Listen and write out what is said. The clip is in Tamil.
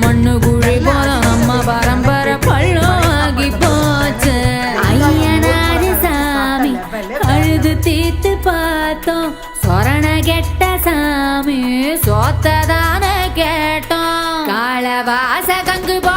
மண்ணு குழி போல நம்ம பரம்பரை பள்ளம் ஆகி போச்சு. ஐயனாரு சாமி அழுது தீத்து பார்த்தோம், சொரண கெட்ட சாமி சோத்ததான கேட்டோம். காலவாச கங்கு போ